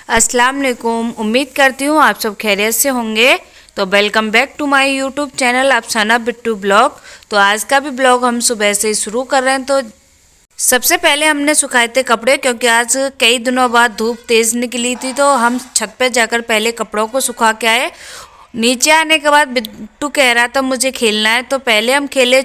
अस्सलाम वालेकुम। उम्मीद करती हूँ आप सब खैरियत से होंगे। तो welcome back to my YouTube channel Afsana Bittu blog. तो आज का भी ब्लॉग हम सुबह से ही शुरू कर रहे हैं। तो सबसे पहले हमने सुखाए थे कपड़े, क्योंकि आज कई दिनों बाद धूप तेज़ निकली थी। तो हम छत पे जाकर पहले कपड़ों को सुखा के आए। नीचे आने के बाद बिट्टू कह रहा था मुझे खेलना है, तो पहले हम खेले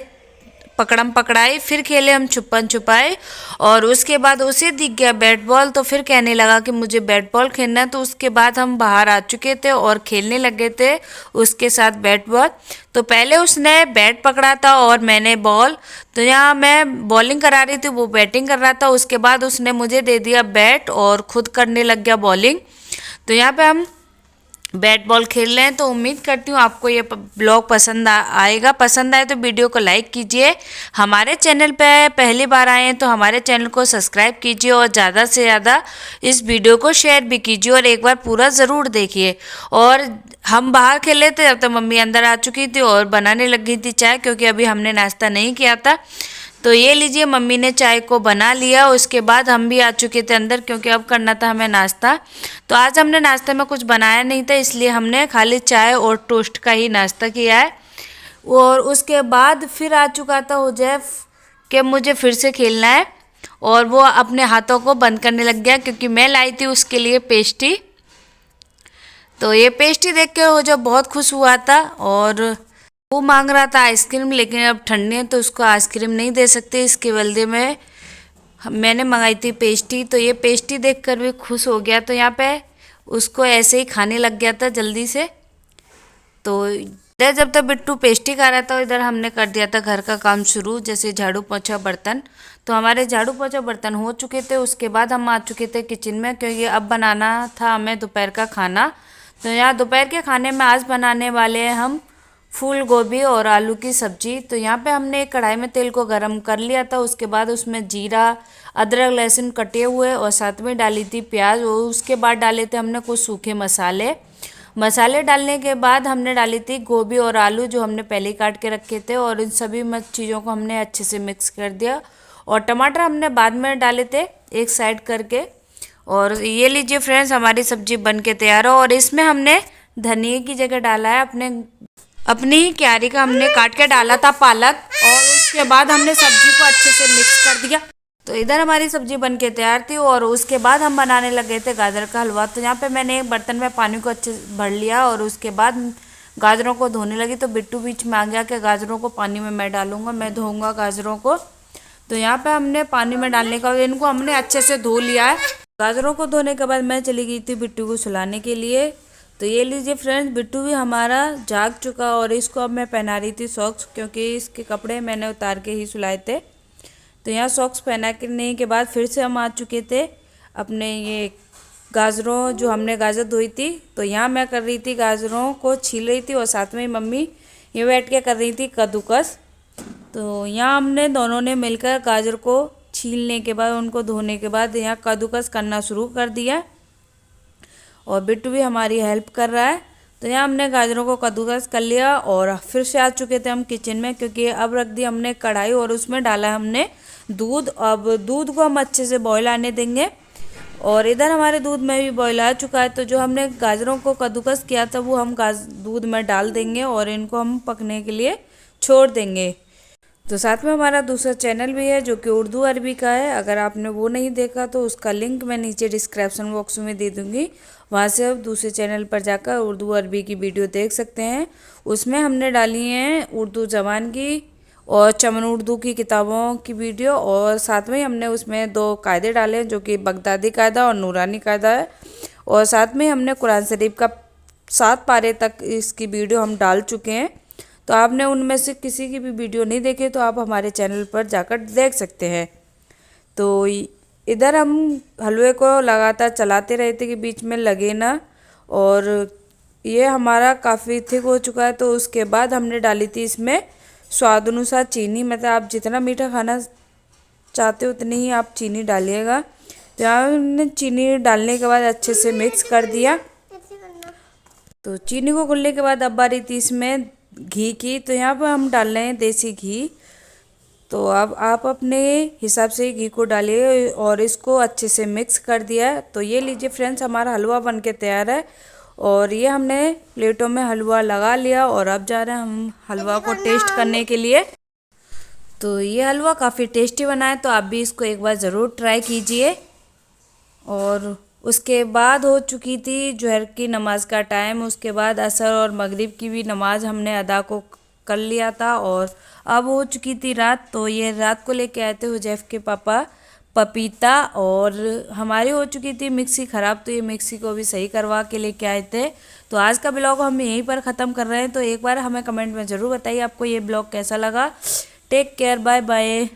पकड़म पकड़ाई, फिर खेले हम छुपन छुपाई, और उसके बाद उसे दिख गया बैट बॉल, तो फिर कहने लगा कि मुझे बैट बॉल खेलना है। तो उसके बाद हम बाहर आ चुके थे और खेलने लगे थे उसके साथ बैट बॉल। तो पहले उसने बैट पकड़ा था और मैंने बॉल। तो यहाँ मैं बॉलिंग करा रही थी, वो बैटिंग कर रहा था। उसके बाद उसने मुझे दे दिया बैट और खुद करने लग गया बॉलिंग। तो यहाँ पे हम बैट बॉल खेल रहे हैं। तो उम्मीद करती हूँ आपको ये ब्लॉग पसंद आएगा। पसंद आए तो वीडियो को लाइक कीजिए। हमारे चैनल पे पहली बार आए हैं तो हमारे चैनल को सब्सक्राइब कीजिए, और ज़्यादा से ज़्यादा इस वीडियो को शेयर भी कीजिए, और एक बार पूरा ज़रूर देखिए। और हम बाहर खेले थे तब तक मम्मी अंदर आ चुकी थी और बनाने लग गई थी चाय, क्योंकि अभी हमने नाश्ता नहीं किया था। तो ये लीजिए, मम्मी ने चाय को बना लिया। उसके बाद हम भी आ चुके थे अंदर, क्योंकि अब करना था हमें नाश्ता। तो आज हमने नाश्ते में कुछ बनाया नहीं था, इसलिए हमने खाली चाय और टोस्ट का ही नाश्ता किया है। और उसके बाद फिर आ चुका था हुजैफ कि मुझे फिर से खेलना है, और वो अपने हाथों को बंद करने लग गया, क्योंकि मैं लाई थी उसके लिए पेस्ट्री। तो ये पेस्ट्री देख के हुजैफ बहुत खुश हुआ था, और वो मांग रहा था आइसक्रीम, लेकिन अब ठंडी है तो उसको आइसक्रीम नहीं दे सकते। इसके बदले में मैंने मंगाई थी पेस्ट्री। तो ये पेस्ट्री देखकर भी खुश हो गया, तो यहाँ पे उसको ऐसे ही खाने लग गया था जल्दी से। तो इधर जब तक बिट्टू पेस्ट्री खा रहा था, इधर हमने कर दिया था घर का काम शुरू, जैसे झाड़ू पोछा बर्तन। तो हमारे झाड़ू पोछा बर्तन हो चुके थे। उसके बाद हम आ चुके थे किचन में, क्योंकि अब बनाना था हमें दोपहर का खाना। तो यहाँ दोपहर के खाने में आज बनाने वाले हैं हम फूल गोभी और आलू की सब्जी। तो यहाँ पे हमने एक कढ़ाई में तेल को गरम कर लिया था। उसके बाद उसमें जीरा, अदरक, लहसुन कटे हुए, और साथ में डाली थी प्याज, और उसके बाद डाले थे हमने कुछ सूखे मसाले डालने के बाद हमने डाली थी गोभी और आलू, जो हमने पहले ही काट के रखे थे, और इन सभी चीज़ों को हमने अच्छे से मिक्स कर दिया। और टमाटर हमने बाद में डाले थे एक साइड करके। और ये लीजिए फ्रेंड्स, हमारी सब्जी बन के तैयार हो। और इसमें हमने धनिए की जगह डाला है अपनी ही क्यारी का हमने काट के डाला था पालक, और उसके बाद हमने सब्जी को अच्छे से मिक्स कर दिया। तो इधर हमारी सब्जी बन के तैयार थी, और उसके बाद हम बनाने लगे थे गाजर का हलवा। तो यहाँ पे मैंने एक बर्तन में पानी को अच्छे से भर लिया, और उसके बाद गाजरों को धोने लगी। तो बिट्टू बीच में आ गया कि गाजरों को पानी में मैं डालूंगा, मैं धोऊंगा गाजरों को। तो यहाँ पे हमने पानी में डालने का इनको हमने अच्छे से धो लिया है। गाजरों को धोने के बाद मैं चली गई थी बिट्टू को सुलाने के लिए। तो ये लीजिए फ्रेंड्स, बिट्टू भी हमारा जाग चुका, और इसको अब मैं पहना रही थी सॉक्स, क्योंकि इसके कपड़े मैंने उतार के ही सुलाए थे। तो यहाँ सॉक्स पहनाने के बाद फिर से हम आ चुके थे अपने ये गाजरों, जो हमने गाजर धोई थी। तो यहाँ मैं कर रही थी गाजरों को छील रही थी, और साथ में ही मम्मी ये बैठ के कर रही थी कद्दूकस। तो यहाँ हमने दोनों ने मिलकर गाजर को छीलने के बाद, उनको धोने के बाद यहाँ कद्दूकस करना शुरू कर दिया, और बिट्टू भी हमारी हेल्प कर रहा है। तो यहाँ हमने गाजरों को कद्दूकस कर लिया, और फिर से आ चुके थे हम किचन में, क्योंकि अब रख दी हमने कढ़ाई, और उसमें डाला हमने दूध। अब दूध को हम अच्छे से बॉयल आने देंगे, और इधर हमारे दूध में भी बॉयल आ चुका है। तो जो हमने गाजरों को कद्दूकस किया था वो हम दूध में डाल देंगे, और इनको हम पकने के लिए छोड़ देंगे। तो साथ में हमारा दूसरा चैनल भी है, जो कि उर्दू अरबी का है। अगर आपने वो नहीं देखा तो उसका लिंक मैं नीचे डिस्क्रिप्शन बॉक्स में दे दूँगी, वहाँ से आप दूसरे चैनल पर जाकर उर्दू अरबी की वीडियो देख सकते हैं। उसमें हमने डाली हैं उर्दू ज़बान की और चमन उर्दू की किताबों की वीडियो, और साथ में हमने उसमें 2 कायदे डाले हैं, जो कि बगदादी कायदा और नूरानी कायदा है। और साथ में हमने कुरान शरीफ का 7 पारे तक इसकी वीडियो हम डाल चुके हैं। तो आपने उनमें से किसी की भी वीडियो नहीं देखी तो आप हमारे चैनल पर जाकर देख सकते हैं। तो इधर हम हलवे को लगातार चलाते रहे थे कि बीच में लगे ना, और ये हमारा काफ़ी थिक हो चुका है। तो उसके बाद हमने डाली थी इसमें स्वाद अनुसार चीनी, मतलब आप जितना मीठा खाना चाहते हो उतनी ही आप चीनी डालिएगा। तो यहाँ हमने चीनी डालने के बाद अच्छे से मिक्स कर दिया। तो चीनी को घुलने के बाद अब बारी थी इसमें घी की। तो यहाँ पर हम डाल रहे हैं देसी घी। तो अब आप अपने हिसाब से घी को डालिए और इसको अच्छे से मिक्स कर दिया है। तो ये लीजिए फ्रेंड्स, हमारा हलवा बन के तैयार है और ये हमने प्लेटों में हलवा लगा लिया और अब जा रहे हैं हम हलवा को टेस्ट करने के लिए। तो ये हलवा काफ़ी टेस्टी बना है, तो आप भी इसको एक बार ज़रूर ट्राई कीजिए। और उसके बाद हो चुकी थी जोहर की नमाज़ का टाइम, उसके बाद असर और मगरिब की भी नमाज़ हमने अदा को कर लिया था और अब हो चुकी थी रात। तो ये रात को लेके आए थे हुजैफ के पापा पपीता और हमारी हो चुकी थी मिक्सी ख़राब, तो ये मिक्सी को भी सही करवा के लेके आए थे। तो आज का ब्लॉग हम यहीं पर ख़त्म कर रहे हैं। तो एक बार हमें कमेंट में ज़रूर बताइए आपको ये ब्लॉग कैसा लगा। Take care, bye bye.